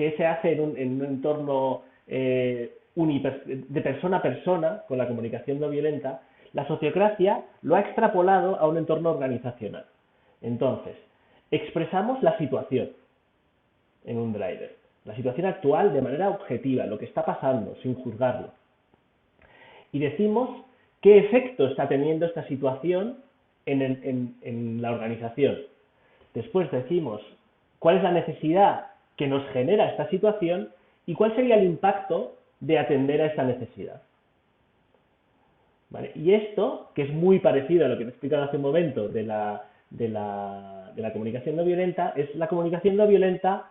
que se hace en un entorno de persona a persona, con la comunicación no violenta, la sociocracia lo ha extrapolado a un entorno organizacional. Entonces, expresamos la situación en un driver, la situación actual de manera objetiva, lo que está pasando, sin juzgarlo. Y decimos qué efecto está teniendo esta situación en la organización. Después decimos cuál es la necesidad que nos genera esta situación y cuál sería el impacto de atender a esta necesidad. ¿Vale? Y esto, que es muy parecido a lo que te he explicado hace un momento de la comunicación no violenta, es la comunicación no violenta.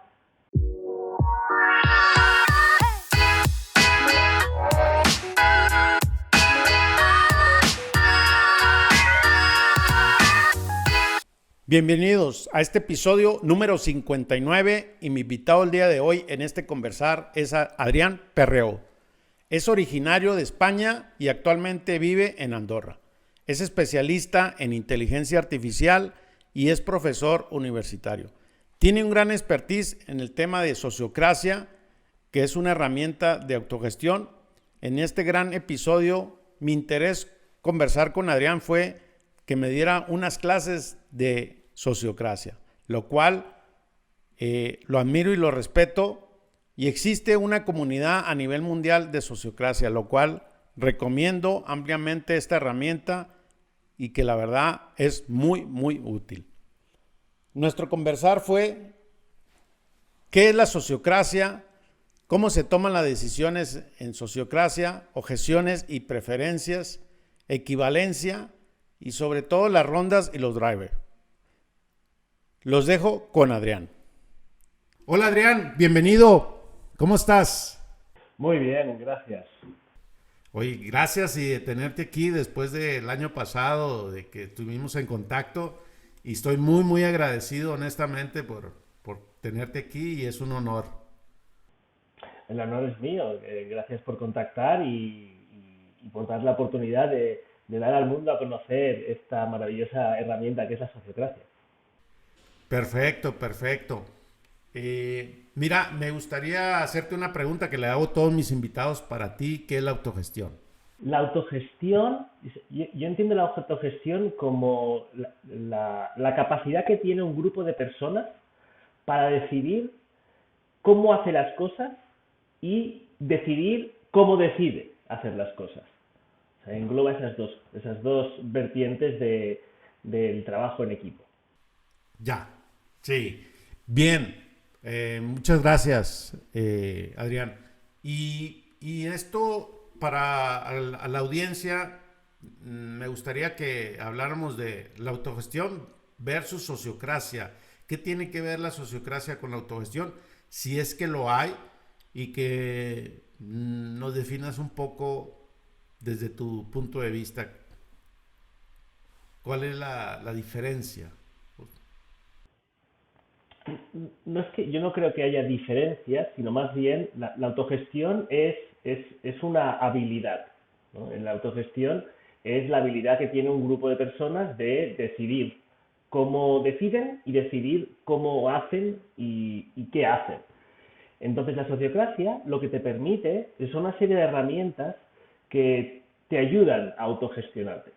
Bienvenidos a este episodio número 59 y mi invitado el día de hoy en este conversar es Adrián Perreó. Es originario de España y actualmente vive en Andorra. Es especialista en inteligencia artificial y es profesor universitario. Tiene un gran expertise en el tema de sociocracia, que es una herramienta de autogestión. En este gran episodio, mi interés conversar con Adrián fue que me diera unas clases de sociocracia, lo cual lo admiro y lo respeto, y existe una comunidad a nivel mundial de sociocracia, lo cual recomiendo ampliamente esta herramienta y que la verdad es muy, muy útil. Nuestro conversar fue qué es la sociocracia, cómo se toman las decisiones en sociocracia, objeciones y preferencias, equivalencia y sobre todo las rondas y los drivers. Los dejo con Adrián. Hola Adrián, bienvenido. ¿Cómo estás? Muy bien, gracias. Oye, gracias y de tenerte aquí después del año pasado, de que estuvimos en contacto. Y estoy muy, muy agradecido honestamente por tenerte aquí y es un honor. El honor es mío. Gracias por contactar y por dar la oportunidad de dar al mundo a conocer esta maravillosa herramienta que es la sociocracia. Perfecto, perfecto. Mira, me gustaría hacerte una pregunta que le hago a todos mis invitados para ti, ¿qué es la autogestión? La autogestión, yo entiendo la autogestión como la capacidad que tiene un grupo de personas para decidir cómo hace las cosas y decidir cómo decide hacer las cosas. O sea, engloba esas dos vertientes del trabajo en equipo. Ya, sí. Bien, muchas gracias, Adrián. Y esto para a la audiencia, me gustaría que habláramos de la autogestión versus sociocracia. ¿Qué tiene que ver la sociocracia con la autogestión? Si es que lo hay y que nos definas un poco desde tu punto de vista. ¿Cuál es la diferencia? No es que yo no creo que haya diferencias, sino más bien la autogestión es una habilidad, ¿no? En la autogestión es la habilidad que tiene un grupo de personas de decidir cómo deciden y decidir cómo hacen y qué hacen. Entonces la sociocracia lo que te permite es una serie de herramientas que te ayudan a autogestionarte.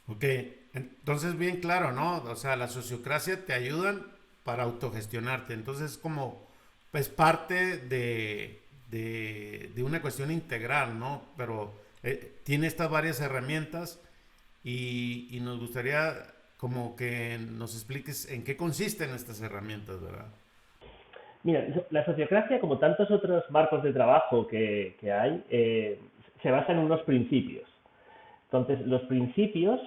Ok, entonces bien claro, ¿no? O sea, la sociocracia te ayudan para autogestionarte. Entonces, como, pues parte de una cuestión integral, ¿no? Pero tiene estas varias herramientas y nos gustaría como que nos expliques en qué consisten estas herramientas, ¿verdad? Mira, la sociocracia, como tantos otros marcos de trabajo que hay, se basa en unos principios. Entonces, los principios,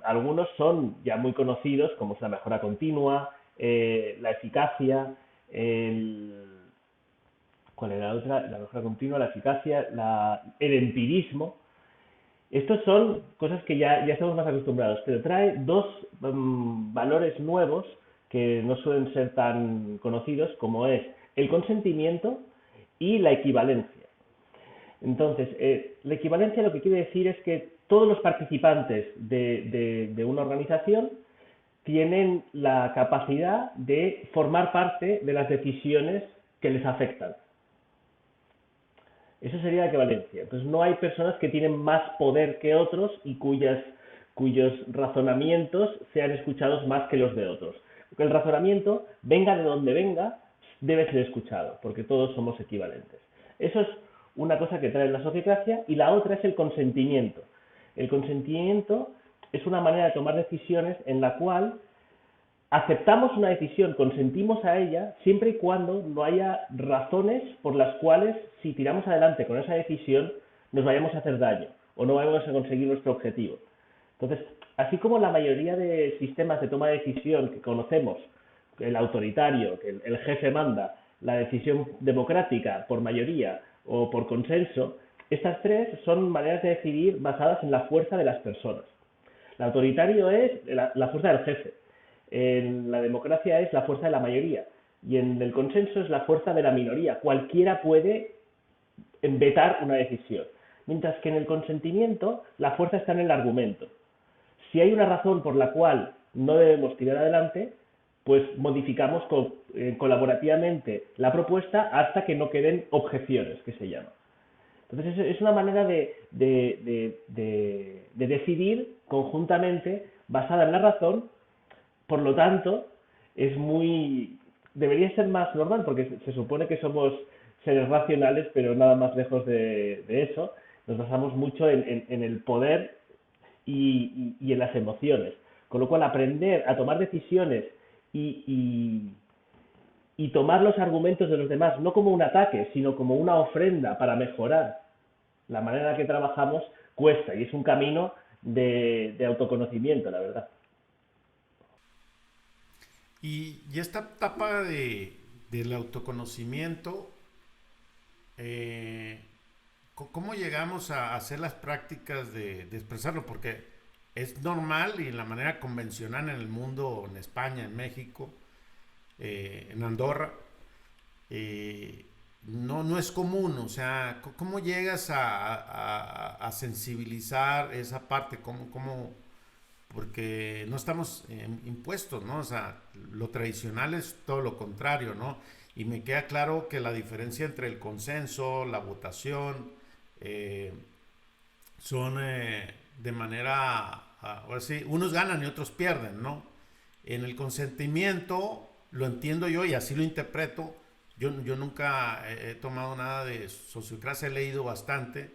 algunos son ya muy conocidos, como es la mejora continua, la eficacia, ¿cuál era la otra? La mejora continua, la eficacia, el empirismo. Estos son cosas que ya estamos más acostumbrados, pero trae dos valores nuevos que no suelen ser tan conocidos, como es el consentimiento y la equivalencia. Entonces, la equivalencia lo que quiere decir es que todos los participantes de una organización tienen la capacidad de formar parte de las decisiones que les afectan. Eso sería la equivalencia. Entonces no hay personas que tienen más poder que otros y cuyos razonamientos sean escuchados más que los de otros. Porque el razonamiento, venga de donde venga, debe ser escuchado, porque todos somos equivalentes. Eso es una cosa que trae la sociocracia, y la otra es el consentimiento. El consentimiento es una manera de tomar decisiones en la cual aceptamos una decisión, consentimos a ella, siempre y cuando no haya razones por las cuales, si tiramos adelante con esa decisión, nos vayamos a hacer daño o no vayamos a conseguir nuestro objetivo. Entonces, así como la mayoría de sistemas de toma de decisión que conocemos, el autoritario, que el jefe manda, la decisión democrática por mayoría o por consenso, estas tres son maneras de decidir basadas en la fuerza de las personas. El autoritario es la fuerza del jefe, en la democracia es la fuerza de la mayoría y en el consenso es la fuerza de la minoría. Cualquiera puede vetar una decisión, mientras que en el consentimiento la fuerza está en el argumento. Si hay una razón por la cual no debemos tirar adelante, pues modificamos colaborativamente la propuesta hasta que no queden objeciones, que se llama. Entonces es una manera de decidir conjuntamente basada en la razón. Por lo tanto, debería ser más normal, porque se supone que somos seres racionales, pero nada más lejos de eso. Nos basamos mucho en el poder y en las emociones. Con lo cual, aprender a tomar decisiones y tomar los argumentos de los demás, no como un ataque, sino como una ofrenda para mejorar la manera en la que trabajamos, cuesta, y es un camino de autoconocimiento, la verdad. Y esta etapa del autoconocimiento, eh, ¿cómo llegamos a hacer las prácticas de expresarlo? Porque es normal y en la manera convencional en el mundo, en España, en México, en Andorra, no es común. O sea, ¿cómo llegas a sensibilizar esa parte? Porque no estamos impuestos, ¿no? O sea, lo tradicional es todo lo contrario, ¿no? Y me queda claro que la diferencia entre el consenso, la votación, eh, son de manera, ahora sí, unos ganan y otros pierden, ¿no? En el consentimiento, lo entiendo yo y así lo interpreto. Yo nunca he tomado nada de sociocracia, he leído bastante.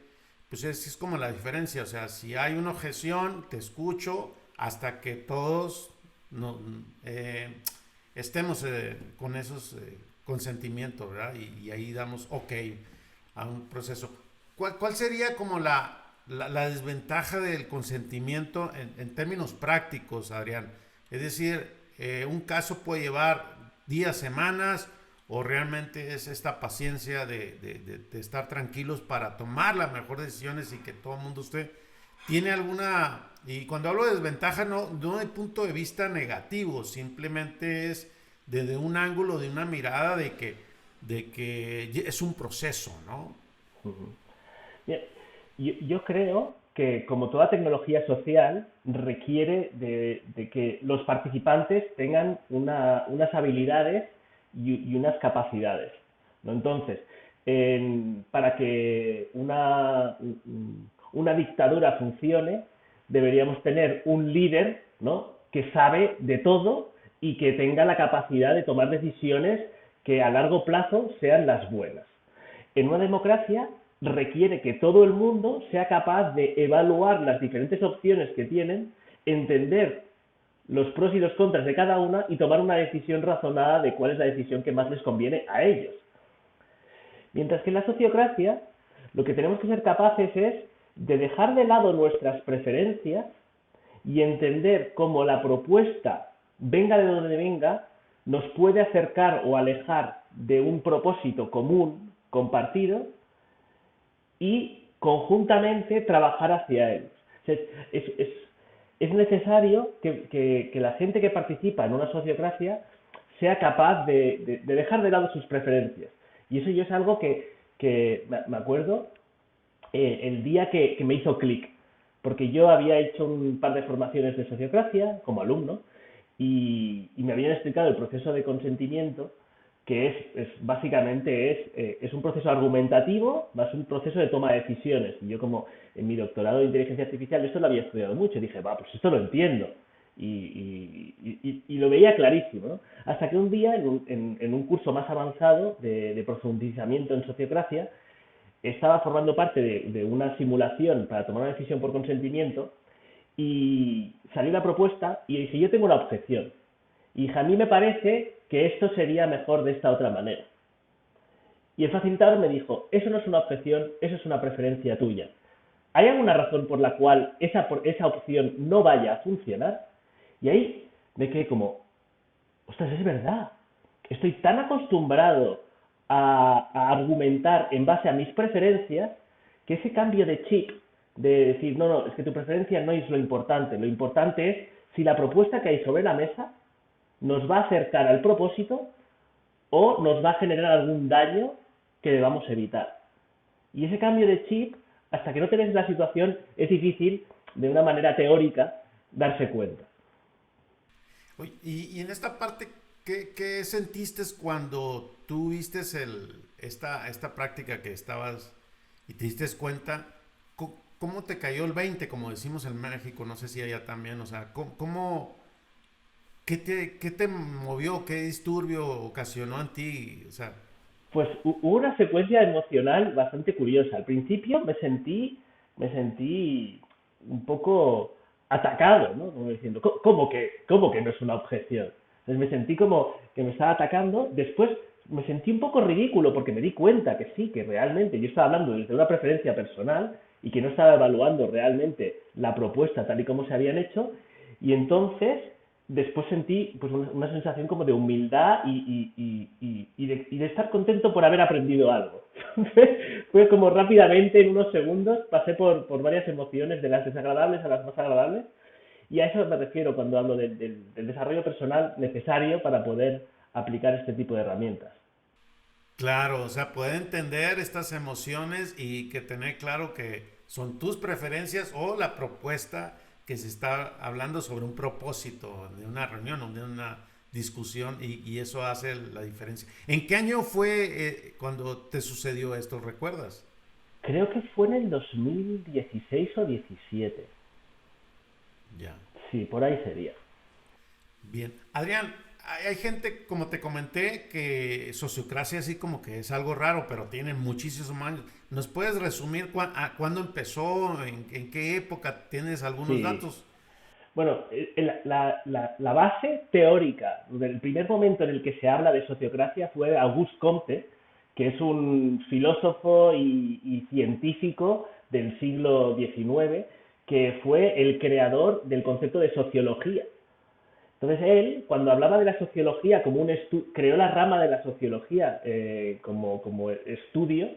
Pues es como la diferencia, o sea, si hay una objeción, te escucho hasta que todos no, estemos con esos consentimientos, ¿verdad? Y ahí damos ok a un proceso. ¿Cuál sería como la desventaja del consentimiento en términos prácticos, Adrián? Es decir, un caso puede llevar días, semanas, o realmente es esta paciencia de estar tranquilos para tomar las mejores decisiones y que todo el mundo usted tiene alguna. Y cuando hablo de desventaja, no de punto de vista negativo, simplemente es desde un ángulo, de una mirada de que es un proceso, ¿no? Bien, yo creo que, como toda tecnología social, requiere de que los participantes tengan unas habilidades y unas capacidades, ¿no? Entonces, para que una dictadura funcione, deberíamos tener un líder, ¿no?, que sabe de todo y que tenga la capacidad de tomar decisiones que a largo plazo sean las buenas. En una democracia requiere que todo el mundo sea capaz de evaluar las diferentes opciones que tienen, entender los pros y los contras de cada una y tomar una decisión razonada de cuál es la decisión que más les conviene a ellos. Mientras que en la sociocracia lo que tenemos que ser capaces es de dejar de lado nuestras preferencias y entender cómo la propuesta, venga de donde venga, nos puede acercar o alejar de un propósito común, compartido, y conjuntamente trabajar hacia él. Es necesario que la gente que participa en una sociocracia sea capaz de dejar de lado sus preferencias. Y eso yo es algo que me acuerdo el día que me hizo clic, porque yo había hecho un par de formaciones de sociocracia como alumno y me habían explicado el proceso de consentimiento, que básicamente es un proceso argumentativo más un proceso de toma de decisiones. Y yo, como en mi doctorado de inteligencia artificial esto lo había estudiado mucho, y dije, va, pues esto lo entiendo. Y lo veía clarísimo, ¿no? Hasta que un día, en un curso más avanzado de profundizamiento en sociocracia, estaba formando parte de una simulación para tomar una decisión por consentimiento, y salió la propuesta y dije, yo tengo una objeción. Y dije, a mí me parece que esto sería mejor de esta otra manera. Y el facilitador me dijo, eso no es una objeción, eso es una preferencia tuya. ¿Hay alguna razón por la cual esa opción no vaya a funcionar? Y ahí me quedé como, ostras, es verdad. Estoy tan acostumbrado a argumentar en base a mis preferencias que ese cambio de chip, de decir, no, es que tu preferencia no es lo importante es si la propuesta que hay sobre la mesa nos va a acercar al propósito o nos va a generar algún daño que debamos evitar. Y ese cambio de chip, hasta que no te ves en la situación, es difícil, de una manera teórica, darse cuenta. Oye, y en esta parte, ¿qué sentiste cuando tú viste esta práctica que estabas y te diste cuenta? ¿Cómo te cayó el 20, como decimos en México? No sé si allá también, o sea, ¿qué te movió? ¿Qué disturbio ocasionó en ti? O sea, Pues hubo una secuencia emocional bastante curiosa. Al principio me sentí un poco atacado, ¿no? Como diciendo, ¿cómo que no es una objeción? Entonces me sentí como que me estaba atacando. Después me sentí un poco ridículo porque me di cuenta que sí, que realmente yo estaba hablando desde una preferencia personal y que no estaba evaluando realmente la propuesta tal y como se habían hecho. Y entonces después sentí pues una sensación como de humildad y de estar contento por haber aprendido algo. Fue como rápidamente, en unos segundos, pasé por varias emociones, de las desagradables a las más agradables, y a eso me refiero cuando hablo del desarrollo personal necesario para poder aplicar este tipo de herramientas. claro, o sea, poder entender estas emociones y que tener claro que son tus preferencias o la propuesta que se está hablando sobre un propósito de una reunión o de una discusión y eso hace la diferencia. ¿En qué año fue cuando te sucedió esto? ¿Recuerdas? Creo que fue en el 2016 o 17. Ya. Sí, por ahí sería. Bien. Adrián, hay gente, como te comenté, que sociocracia así como que es algo raro, pero tiene muchísimos años. ¿Nos puedes resumir cuándo empezó, en qué época? ¿Tienes algunos Sí. datos? Bueno, la base teórica del primer momento en el que se habla de sociocracia fue Auguste Comte, que es un filósofo y científico del siglo XIX, que fue el creador del concepto de sociología. Entonces él, cuando hablaba de la sociología como creó la rama de la sociología como estudio,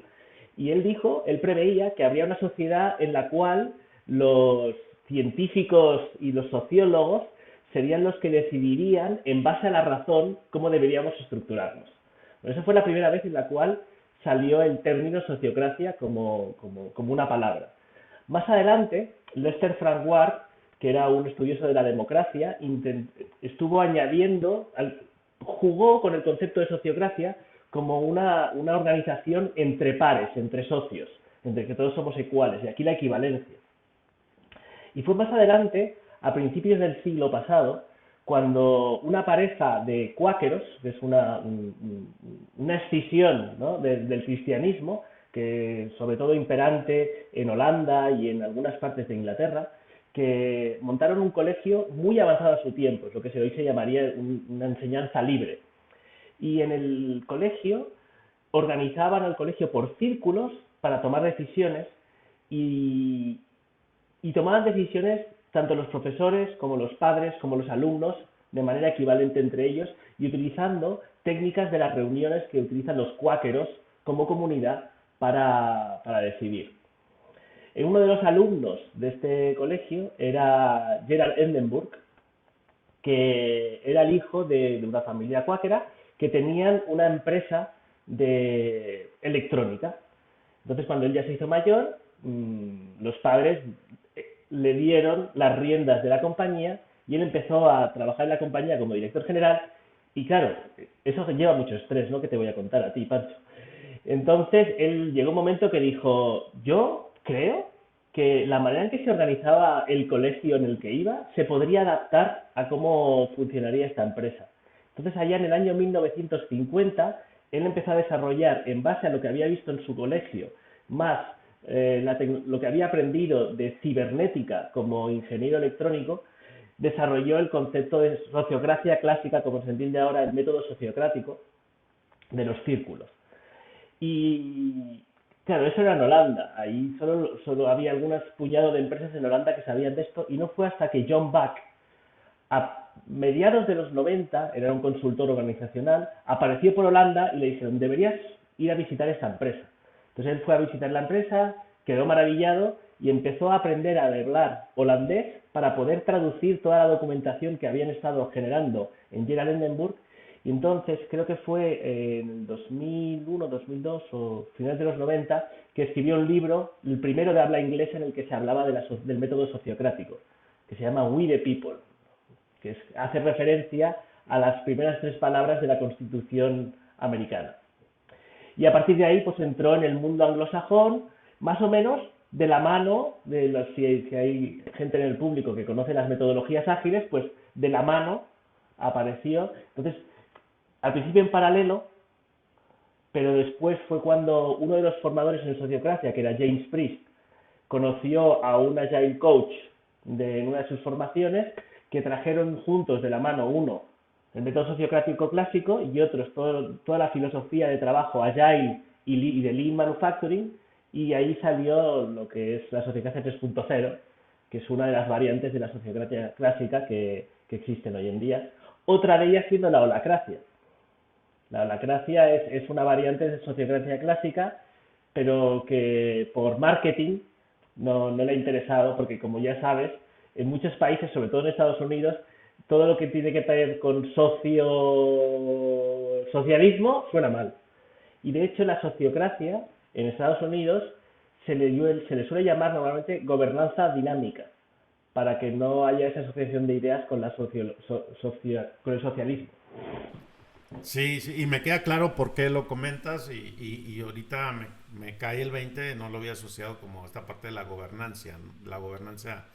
y él preveía que habría una sociedad en la cual los científicos y los sociólogos serían los que decidirían, en base a la razón, cómo deberíamos estructurarnos. Bueno, esa fue la primera vez en la cual salió el término sociocracia como una palabra. Más adelante, Lester Frank Ward, que era un estudioso de la democracia, estuvo añadiendo, jugó con el concepto de sociocracia como una organización entre pares, entre socios, entre que todos somos iguales, y aquí la equivalencia. Y fue más adelante, a principios del siglo pasado, cuando una pareja de cuáqueros, que es una escisión, ¿no?, del cristianismo, que sobre todo imperante en Holanda y en algunas partes de Inglaterra, que montaron un colegio muy avanzado a su tiempo, es lo que hoy se llamaría una enseñanza libre. Y en el colegio organizaban al colegio por círculos para tomar decisiones, y, y tomaban decisiones tanto los profesores como los padres como los alumnos de manera equivalente entre ellos, y utilizando técnicas de las reuniones que utilizan los cuáqueros como comunidad para decidir. Uno de los alumnos de este colegio era Gerald Edinburgh, que era el hijo de una familia cuáquera que tenían una empresa de electrónica. Entonces, cuando él ya se hizo mayor, los padres le dieron las riendas de la compañía, y él empezó a trabajar en la compañía como director general y claro, eso lleva mucho estrés, ¿no? Que te voy a contar a ti, Pancho. Entonces, él llegó un momento que dijo, yo creo que la manera en que se organizaba el colegio en el que iba se podría adaptar a cómo funcionaría esta empresa. Entonces, allá en el año 1950, él empezó a desarrollar, en base a lo que había visto en su colegio, más lo que había aprendido de cibernética como ingeniero electrónico, desarrolló el concepto de sociocracia clásica, como se entiende ahora el método sociocrático de los círculos. Y claro, eso era en Holanda. Ahí solo había algunas puñados de empresas en Holanda que sabían de esto y no fue hasta que John Buck, a mediados de los 90, era un consultor organizacional, apareció por Holanda y le dijeron, deberías ir a visitar esta empresa. Entonces él fue a visitar la empresa, quedó maravillado y empezó a aprender a hablar holandés para poder traducir toda la documentación que habían estado generando en Gerald Endenburg. Y entonces creo que fue en el 2001, 2002 o finales de los 90 que escribió un libro, el primero de habla inglesa, en el que se hablaba del método sociocrático, que se llama We the People, que hace referencia a las primeras 3 palabras de la Constitución americana. Y a partir de ahí pues entró en el mundo anglosajón, más o menos de la mano de si hay gente en el público que conoce las metodologías ágiles, pues de la mano apareció. Entonces, al principio en paralelo, pero después fue cuando uno de los formadores en Sociocracia, que era James Priest, conoció a un Agile Coach en una de sus formaciones, que trajeron juntos de la mano uno el método sociocrático clásico y otros toda la filosofía de trabajo Agile y de Lean Manufacturing, y ahí salió lo que es la Sociocracia 3.0, que es una de las variantes de la sociocracia clásica que existen hoy en día. Otra de ellas siendo la holacracia. La holacracia es una variante de sociocracia clásica, pero que por marketing no le ha interesado, porque como ya sabes, en muchos países, sobre todo en Estados Unidos, todo lo que tiene que ver con socialismo suena mal. Y de hecho la sociocracia en Estados Unidos se le suele llamar normalmente gobernanza dinámica, para que no haya esa asociación de ideas con con el socialismo. Sí, sí, y me queda claro por qué lo comentas y ahorita me cae el 20, no lo había asociado como esta parte de la gobernanza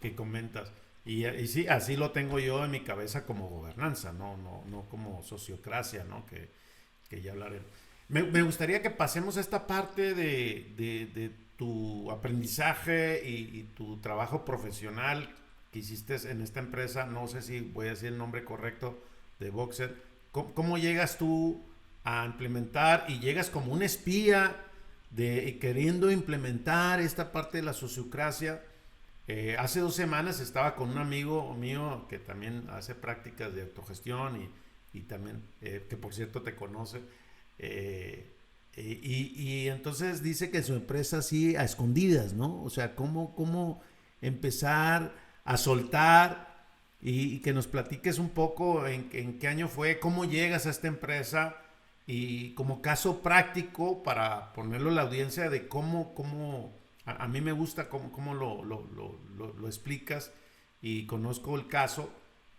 que comentas. Y sí, así lo tengo yo en mi cabeza como gobernanza, no como sociocracia, ¿no? Que ya hablaré. Me gustaría que pasemos a esta parte de tu aprendizaje y tu trabajo profesional que hiciste en esta empresa, no sé si voy a decir el nombre correcto, de Boxer. ¿Cómo llegas tú a implementar y llegas como un espía queriendo implementar esta parte de la sociocracia? Hace 2 semanas estaba con un amigo mío que también hace prácticas de autogestión y también, que por cierto te conoce, y entonces dice que su empresa así a escondidas, ¿no? O sea, cómo empezar a soltar y que nos platiques un poco en qué año fue, cómo llegas a esta empresa y como caso práctico para ponerlo a la audiencia de cómo a mí me gusta cómo lo explicas y conozco el caso,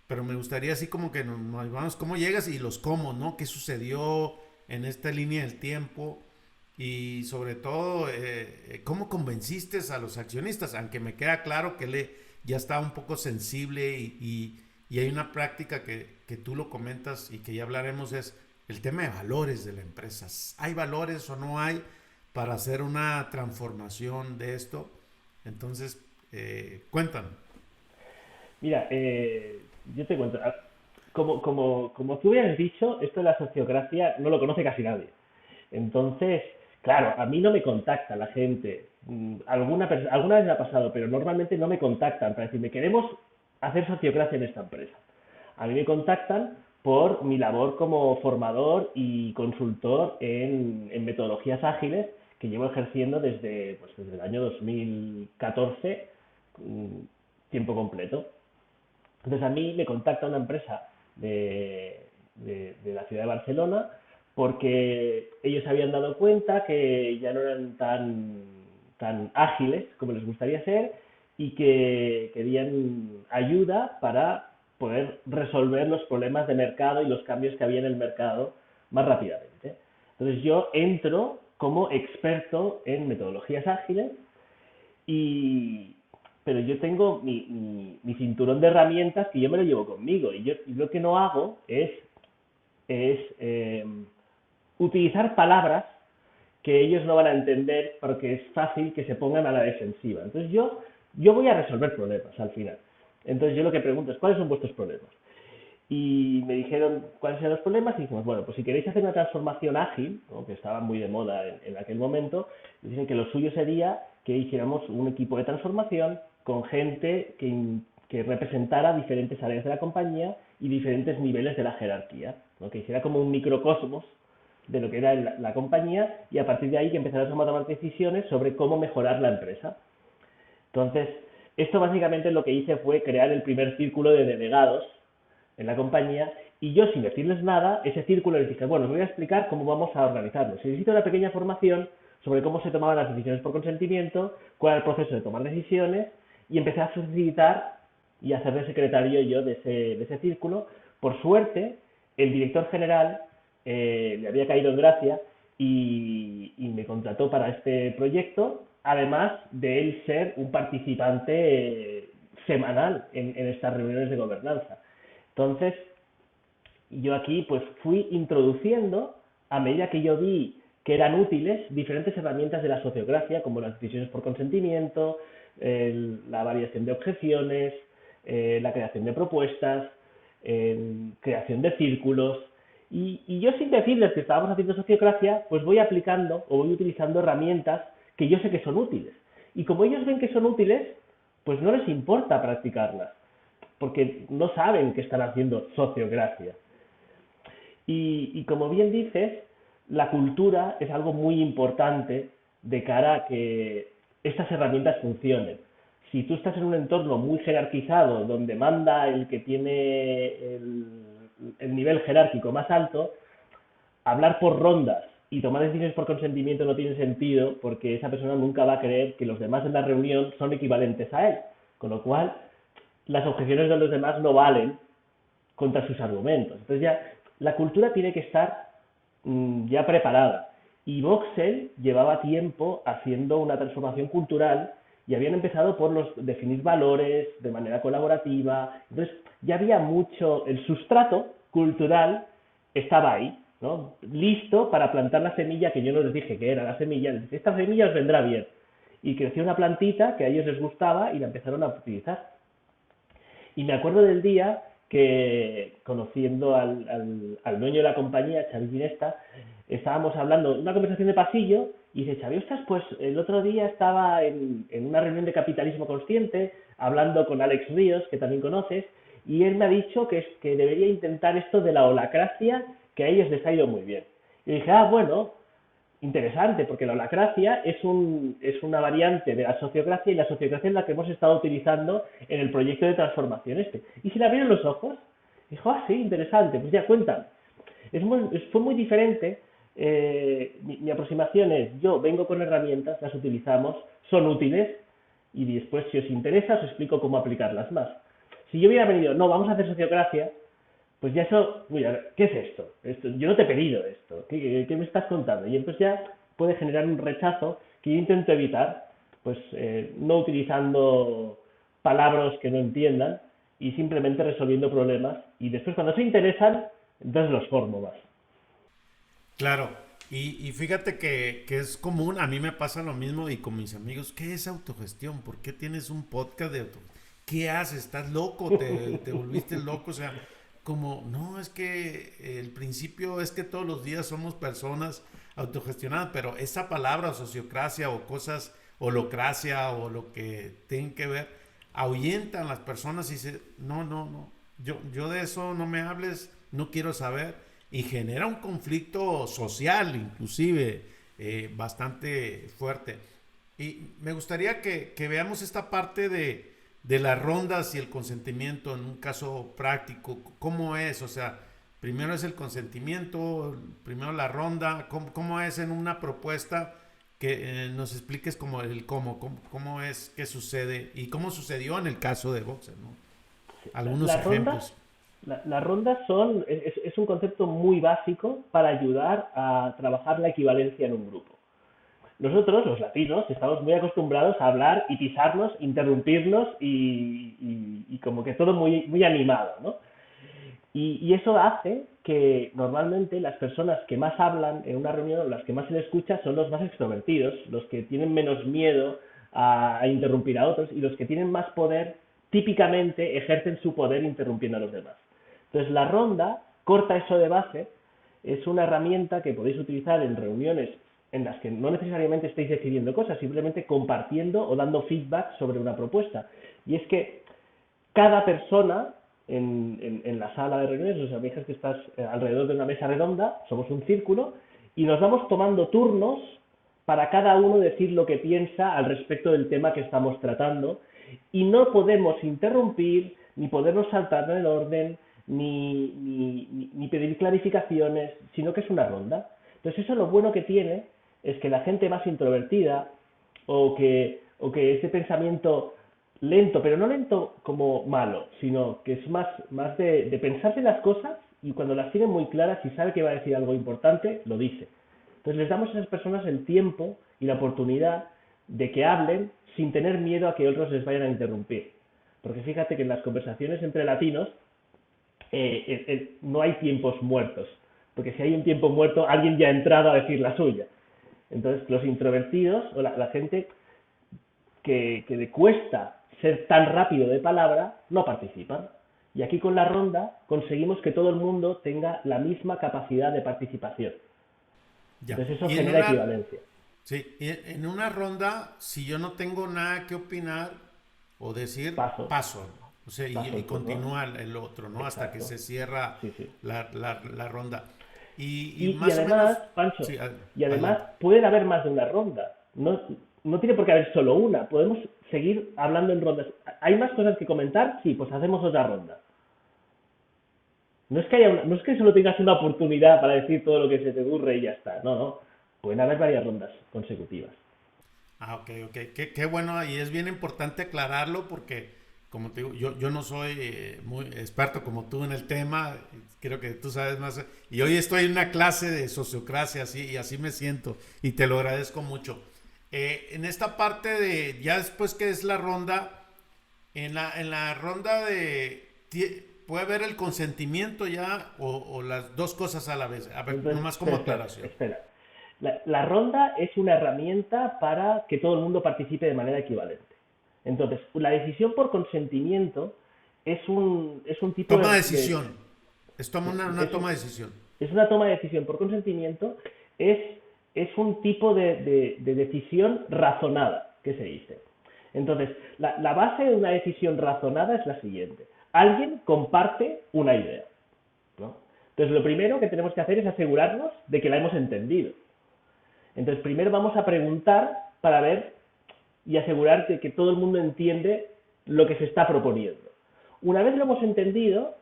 pero me gustaría así como que nos vamos cómo llegas y los cómo, ¿no? ¿Qué sucedió en esta línea del tiempo? Y sobre todo, ¿cómo convenciste a los accionistas? Aunque me queda claro que ya está un poco sensible y hay una práctica que tú lo comentas y que ya hablaremos, es el tema de valores de la empresa. ¿Hay valores o no hay para hacer una transformación de esto? Entonces, cuéntanos. Mira, yo te cuento, como tú habías dicho, esto de la sociocracia no lo conoce casi nadie. Entonces, claro, a mí no me contacta la gente. Alguna vez me ha pasado, pero normalmente no me contactan para decirme, queremos hacer sociocracia en esta empresa. A mí me contactan por mi labor como formador y consultor en metodologías ágiles que llevo ejerciendo desde el año 2014, tiempo completo. Entonces a mí me contacta una empresa de la ciudad de Barcelona porque ellos habían dado cuenta que ya no eran tan ágiles como les gustaría ser y que querían ayuda para poder resolver los problemas de mercado y los cambios que había en el mercado más rápidamente. Entonces yo entro como experto en metodologías ágiles, y, pero yo tengo mi cinturón de herramientas que yo me lo llevo conmigo, y lo que no hago es utilizar palabras que ellos no van a entender porque es fácil que se pongan a la defensiva. Entonces yo voy a resolver problemas al final. Entonces yo lo que pregunto es, ¿cuáles son vuestros problemas? Y me dijeron cuáles eran los problemas y dijimos, bueno, pues si queréis hacer una transformación ágil, ¿no?, que estaba muy de moda en aquel momento, dicen que lo suyo sería que hiciéramos un equipo de transformación con gente que representara diferentes áreas de la compañía y diferentes niveles de la jerarquía, ¿no?, que hiciera como un microcosmos de lo que era la compañía, y a partir de ahí que empezáramos a tomar decisiones sobre cómo mejorar la empresa. Entonces, esto básicamente lo que hice fue crear el primer círculo de delegados en la compañía, y yo, sin decirles nada, ese círculo les dije, bueno, os voy a explicar cómo vamos a organizarnos. Necesito una pequeña formación sobre cómo se tomaban las decisiones por consentimiento, cuál era el proceso de tomar decisiones, y empecé a facilitar y a hacer de secretario yo de ese círculo. Por suerte, el director general le había caído en gracia y me contrató para este proyecto, además de él ser un participante semanal en estas reuniones de gobernanza. Entonces, yo aquí pues fui introduciendo, a medida que yo vi que eran útiles, diferentes herramientas de la sociocracia, como las decisiones por consentimiento, la variación de objeciones, la creación de propuestas, creación de círculos, y yo, sin decirles que estábamos haciendo sociocracia, pues voy aplicando o voy utilizando herramientas que yo sé que son útiles. Y como ellos ven que son útiles, pues no les importa practicarlas, porque no saben que están haciendo sociocracia. Y como bien dices, la cultura es algo muy importante de cara a que estas herramientas funcionen. Si tú estás en un entorno muy jerarquizado, donde manda el que tiene el nivel jerárquico más alto, hablar por rondas y tomar decisiones por consentimiento no tiene sentido, porque esa persona nunca va a creer que los demás en la reunión son equivalentes a él. Con lo cual, las objeciones de los demás no valen contra sus argumentos. Entonces ya la cultura tiene que estar ya preparada. Y Voxel llevaba tiempo haciendo una transformación cultural y habían empezado por definir valores de manera colaborativa. Entonces ya había mucho, el sustrato cultural estaba ahí, ¿no?, listo para plantar la semilla, que yo no les dije que era la semilla, les dije, esta semilla os vendrá bien. Y creció una plantita que a ellos les gustaba y la empezaron a utilizar. Y me acuerdo del día que, conociendo al dueño de la compañía, Xavi Ginesta, estábamos hablando, una conversación de pasillo, y dice, Xavi, ostras, pues el otro día estaba en una reunión de capitalismo consciente, hablando con Alex Ríos, que también conoces, y él me ha dicho que debería intentar esto de la holacracia, que a ellos les ha ido muy bien. Y dije, bueno, interesante, porque la holacracia es una variante de la sociocracia, y la sociocracia es la que hemos estado utilizando en el proyecto de transformación este. Y se le abrieron los ojos. Dijo, sí, interesante, pues ya cuentan. Fue muy diferente. Mi aproximación es, yo vengo con herramientas, las utilizamos, son útiles, y después, si os interesa, os explico cómo aplicarlas más. Si yo hubiera venido, no, vamos a hacer sociocracia, pues ya eso, mira, ¿qué es esto? Yo no te he pedido esto, ¿qué me estás contando? Y entonces ya puede generar un rechazo que yo intento evitar, pues no utilizando palabras que no entiendan y simplemente resolviendo problemas, y después cuando se interesan, entonces los formo más. Claro, y fíjate que es común, a mí me pasa lo mismo y con mis amigos, ¿qué es autogestión? ¿Por qué tienes un podcast de autogestión? ¿Qué haces? ¿Estás loco? ¿Te volviste loco? O sea, como, no, es que el principio es que todos los días somos personas autogestionadas, pero esa palabra sociocracia o cosas, holocracia o lo que tienen que ver, ahuyentan a las personas y dicen, no, yo de eso no me hables, no quiero saber, y genera un conflicto social inclusive bastante fuerte. Y me gustaría que veamos esta parte de las rondas y el consentimiento en un caso práctico. ¿Cómo es? O sea, primero es el consentimiento, primero la ronda. ¿Cómo es en una propuesta que nos expliques como cómo es que sucede y cómo sucedió en el caso de boxer, ¿no? Algunos Las rondas, ejemplos. las rondas es un concepto muy básico para ayudar a trabajar la equivalencia en un grupo. Nosotros, los latinos, estamos muy acostumbrados a hablar y pisarnos, interrumpirnos y como que todo muy, muy animado, ¿no? Y eso hace que normalmente las personas que más hablan en una reunión, las que más se les escucha, son los más extrovertidos, los que tienen menos miedo a interrumpir a otros y los que tienen más poder, típicamente ejercen su poder interrumpiendo a los demás. Entonces la ronda corta eso de base, es una herramienta que podéis utilizar en reuniones en las que no necesariamente estéis decidiendo cosas, simplemente compartiendo o dando feedback sobre una propuesta. Y es que cada persona en la sala de reuniones, o sea, me dices que estás alrededor de una mesa redonda, somos un círculo, y nos vamos tomando turnos para cada uno decir lo que piensa al respecto del tema que estamos tratando, y no podemos interrumpir, ni podernos saltar en el orden, ni pedir clarificaciones, sino que es una ronda. Entonces eso lo bueno que tiene es que la gente más introvertida o que ese pensamiento lento, pero no lento como malo, sino que es más de pensarse las cosas y cuando las tiene muy claras y sabe que va a decir algo importante, lo dice. Entonces les damos a esas personas el tiempo y la oportunidad de que hablen sin tener miedo a que otros les vayan a interrumpir. Porque fíjate que en las conversaciones entre latinos no hay tiempos muertos, porque si hay un tiempo muerto, alguien ya ha entrado a decir la suya. Entonces, los introvertidos o la gente que le cuesta ser tan rápido de palabra, no participan. Y aquí con la ronda conseguimos que todo el mundo tenga la misma capacidad de participación. Ya. Entonces eso Y en genera una, equivalencia. sí, y en una ronda, si yo no tengo nada que opinar o decir, Paso, paso. O sea, paso y el turno. continúa el otro, ¿no? Hasta que Exacto. se cierra Sí, sí. la ronda. Y Y más o además, menos, Pancho, sí, y además adelante. pueden haber más de una ronda. No tiene por qué haber solo una. Podemos seguir hablando en rondas. ¿Hay más cosas que comentar? Sí, pues hacemos otra ronda. No es que solo tengas una oportunidad para decir todo lo que se te ocurre y ya está. No, no. Pueden haber varias rondas consecutivas. Ah, ok, ok. Qué bueno, y es bien importante aclararlo porque, como te digo, yo no soy muy experto como tú en el tema, creo que tú sabes más. Y hoy estoy en una clase de sociocracia, así, y así me siento, y te lo agradezco mucho. En esta parte de, ya después que es la ronda, en la ronda puede haber el consentimiento ya o las dos cosas a la vez. A ver, Entonces, nomás como espera, espera, aclaración. espera. La ronda es una herramienta para que todo el mundo participe de manera equivalente. Entonces, la decisión por consentimiento es un tipo Toma de decisión. Es toma una es, toma de decisión. es una toma de decisión por consentimiento, es, es un tipo de decisión razonada, que se dice. Entonces, la base de una decisión razonada es la siguiente. Alguien comparte una idea, ¿no? Entonces, lo primero que tenemos que hacer es asegurarnos de que la hemos entendido. Entonces, primero vamos a preguntar para ver y asegurar de que todo el mundo entiende lo que se está proponiendo. Una vez lo hemos entendido,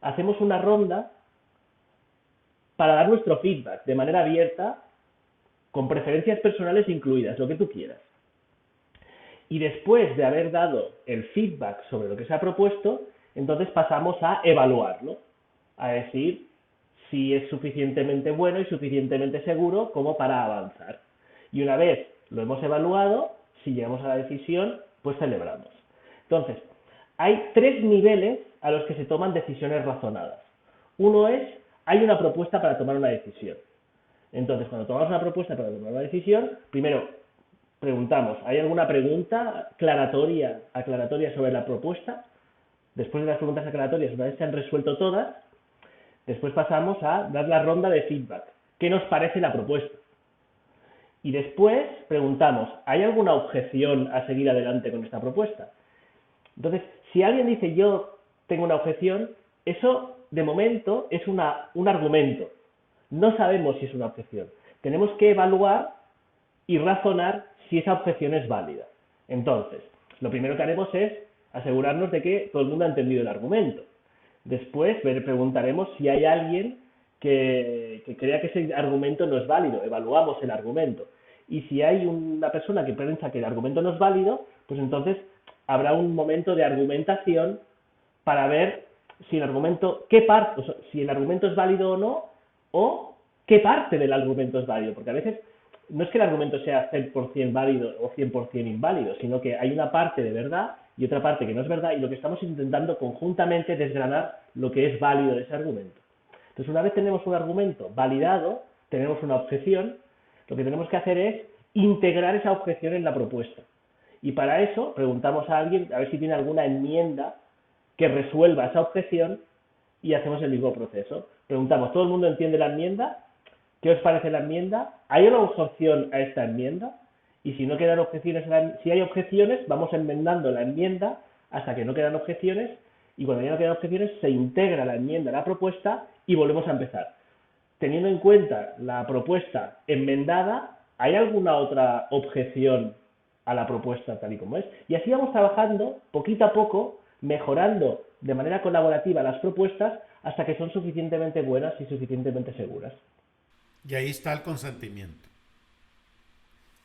hacemos una ronda para dar nuestro feedback de manera abierta, con preferencias personales incluidas, lo que tú quieras. Y después de haber dado el feedback sobre lo que se ha propuesto, entonces pasamos a evaluarlo, a decir si es suficientemente bueno y suficientemente seguro como para avanzar. Y una vez lo hemos evaluado, si llegamos a la decisión, pues celebramos. Entonces, hay tres niveles a los que se toman decisiones razonadas. Uno es, hay una propuesta para tomar una decisión. Entonces, cuando tomamos una propuesta para tomar una decisión, primero preguntamos, ¿hay alguna pregunta aclaratoria sobre la propuesta? Después de las preguntas aclaratorias, una vez se han resuelto todas, después pasamos a dar la ronda de feedback. ¿Qué nos parece la propuesta? Y después preguntamos, ¿hay alguna objeción a seguir adelante con esta propuesta? Entonces, si alguien dice yo tengo una objeción, eso de momento es un argumento. No sabemos si es una objeción. Tenemos que evaluar y razonar si esa objeción es válida. Entonces, lo primero que haremos es asegurarnos de que todo el mundo ha entendido el argumento. Después preguntaremos si hay alguien que crea que ese argumento no es válido. Evaluamos el argumento. y si hay una persona que piensa que el argumento no es válido, pues entonces habrá un momento de argumentación para ver si el argumento, qué parte, o sea, si el argumento es válido o no, o qué parte del argumento es válido, porque a veces no es que el argumento sea 100% válido o 100% inválido, sino que hay una parte de verdad y otra parte que no es verdad, y lo que estamos intentando conjuntamente es desgranar lo que es válido de ese argumento. Entonces, una vez tenemos un argumento validado, tenemos una objeción, lo que tenemos que hacer es integrar esa objeción en la propuesta. Y para eso preguntamos a alguien a ver si tiene alguna enmienda que resuelva esa objeción y hacemos el mismo proceso. Preguntamos, ¿todo el mundo entiende la enmienda? ¿Qué os parece la enmienda? ¿Hay una objeción a esta enmienda? Y si no quedan objeciones, si hay objeciones, vamos enmendando la enmienda hasta que no quedan objeciones, y cuando ya no quedan objeciones se integra la enmienda a la propuesta y volvemos a empezar. Teniendo en cuenta la propuesta enmendada, ¿hay alguna otra objeción a la propuesta tal y como es? Y así vamos trabajando poquito a poco, mejorando de manera colaborativa las propuestas hasta que son suficientemente buenas y suficientemente seguras. Y ahí está el consentimiento.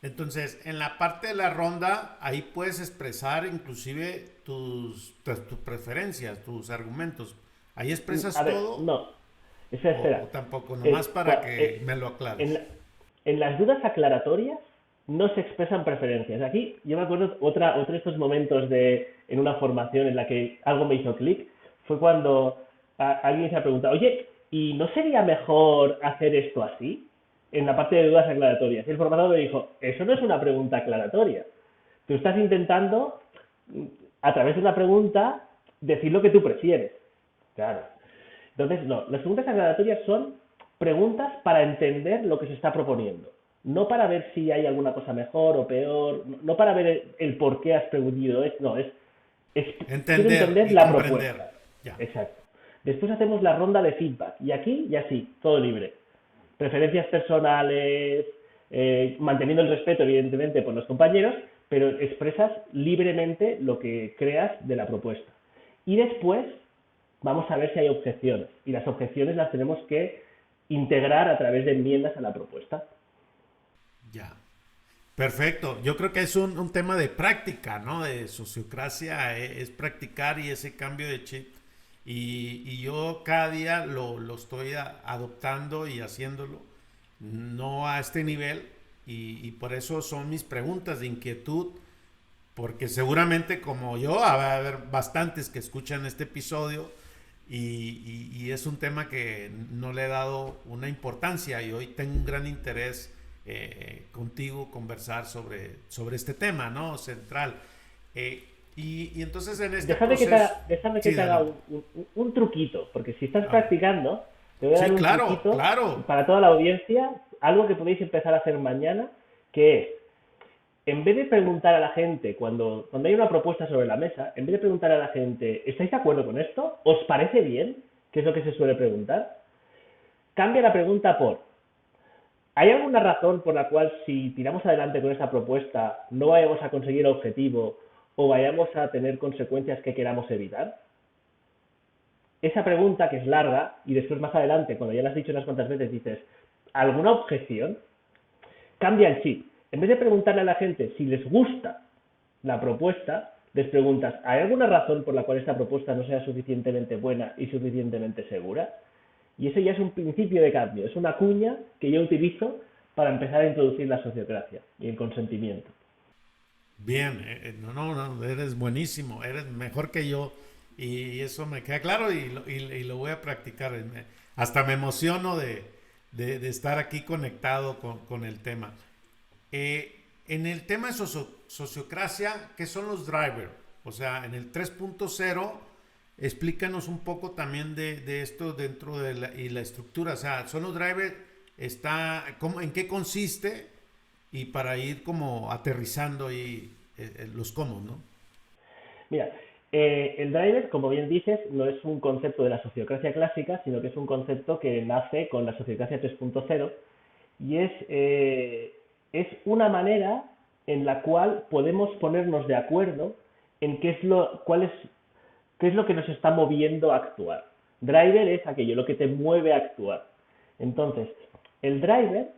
Entonces, en la parte de la ronda, ahí puedes expresar inclusive tus preferencias, tus argumentos. Ahí expresas A ver, todo. no, espera. O tampoco, nomás para que me lo aclares. En las dudas aclaratorias no se expresan preferencias. Aquí yo me acuerdo otro de estos momentos en una formación en la que algo me hizo clic, fue cuando alguien se ha preguntado, oye, ¿y no sería mejor hacer esto así? En la parte de dudas aclaratorias. Y el formador me dijo, eso no es una pregunta aclaratoria. Tú estás intentando, a través de una pregunta, decir lo que tú prefieres. Claro. Entonces, no, las preguntas aclaratorias son preguntas para entender lo que se está proponiendo. No para ver si hay alguna cosa mejor o peor, no para ver el por qué has preguntido esto, no, es entender y la comprender. Propuesta. Ya. Exacto. Después hacemos la ronda de feedback, y aquí ya sí, todo libre. Preferencias personales, manteniendo el respeto, evidentemente, por los compañeros, pero expresas libremente lo que creas de la propuesta. Y después vamos a ver si hay objeciones, y las objeciones las tenemos que integrar a través de enmiendas a la propuesta. Ya. Perfecto. Yo creo que es un tema de práctica, ¿no? De sociocracia, es practicar y ese cambio de chip. Y yo cada día lo estoy adoptando y haciéndolo, no a este nivel, y por eso son mis preguntas de inquietud, porque seguramente como yo, va a haber bastantes que escuchan este episodio y es un tema que no le he dado una importancia y hoy tengo un gran interés contigo conversar sobre este tema, ¿no? Central. Y entonces en este proceso... Déjame que te haga un truquito, porque si estás practicando, te voy a dar un truquito claro. para toda la audiencia, algo que podéis empezar a hacer mañana, que es, en vez de preguntar a la gente, cuando hay una propuesta sobre la mesa, en vez de preguntar a la gente, ¿estáis de acuerdo con esto? ¿Os parece bien? Que es lo que se suele preguntar. Cambia la pregunta por, ¿hay alguna razón por la cual si tiramos adelante con esta propuesta no vayamos a conseguir el objetivo o vayamos a tener consecuencias que queramos evitar? Esa pregunta, que es larga, y después más adelante, cuando ya la has dicho unas cuantas veces, dices, ¿alguna objeción? Cambia el chip. En vez de preguntarle a la gente si les gusta la propuesta, les preguntas, ¿hay alguna razón por la cual esta propuesta no sea suficientemente buena y suficientemente segura? Y eso ya es un principio de cambio, es una cuña que yo utilizo para empezar a introducir la sociocracia y el consentimiento. Bien, no, eres buenísimo, eres mejor que yo y eso me queda claro y lo voy a practicar. Hasta me emociono de estar aquí conectado con el tema. En el tema de sociocracia, ¿qué son los drivers? O sea, en el 3.0, explícanos un poco también de esto dentro de la estructura. O sea, son los drivers, ¿en qué consiste? Y para ir como aterrizando ahí los cómo, ¿no? Mira, el driver, como bien dices, no es un concepto de la sociocracia clásica, sino que es un concepto que nace con la sociocracia 3.0 y es una manera en la cual podemos ponernos de acuerdo en qué es lo que nos está moviendo a actuar. Driver es aquello, lo que te mueve a actuar. Entonces, el driver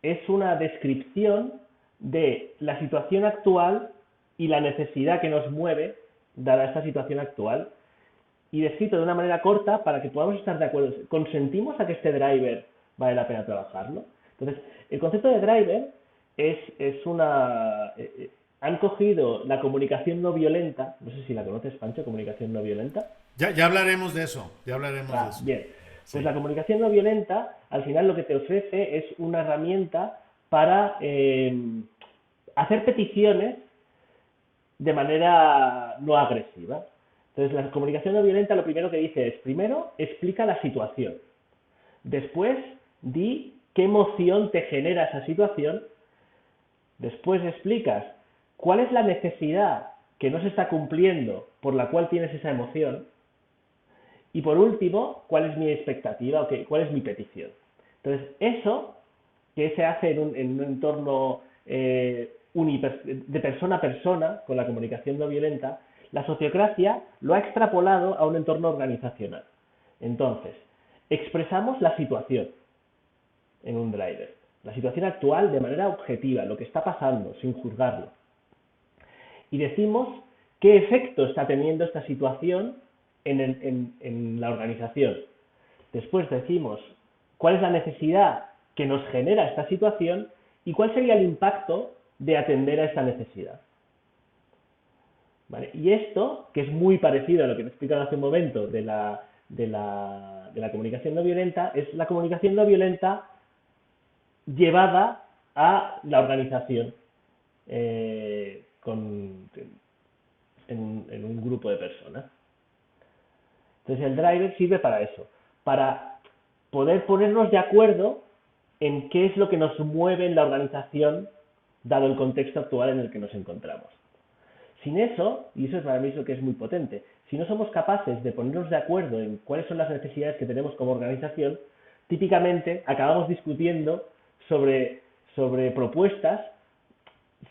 es una descripción de la situación actual y la necesidad que nos mueve dada esta situación actual, y descrito de una manera corta para que podamos estar de acuerdo. ¿Consentimos a que este driver vale la pena trabajarlo? Entonces, el concepto de driver es una... han cogido la comunicación no violenta, no sé si la conoces, Pancho, comunicación no violenta. Ya hablaremos de eso, ya hablaremos de eso. Bien, pues Sí. la comunicación no violenta al final lo que te ofrece es una herramienta para hacer peticiones de manera no agresiva. Entonces, la comunicación no violenta lo primero que dice es, primero, explica la situación. Después, di qué emoción te genera esa situación. Después explicas cuál es la necesidad que no se está cumpliendo por la cual tienes esa emoción. Y por último, cuál es mi expectativa o cuál es mi petición. Entonces, eso que se hace en un entorno de persona a persona, con la comunicación no violenta, la sociocracia lo ha extrapolado a un entorno organizacional. Entonces, expresamos la situación en un driver, la situación actual de manera objetiva, lo que está pasando, sin juzgarlo. Y decimos qué efecto está teniendo esta situación en la organización. Después decimos cuál es la necesidad que nos genera esta situación y cuál sería el impacto de atender a esta necesidad. ¿Vale? Y esto, que es muy parecido a lo que te he explicado hace un momento de la comunicación no violenta, es la comunicación no violenta llevada a la organización en un grupo de personas. Entonces el driver sirve para eso, para poder ponernos de acuerdo en qué es lo que nos mueve en la organización dado el contexto actual en el que nos encontramos. Sin eso, y eso es para mí lo que es muy potente, si no somos capaces de ponernos de acuerdo en cuáles son las necesidades que tenemos como organización, típicamente acabamos discutiendo sobre propuestas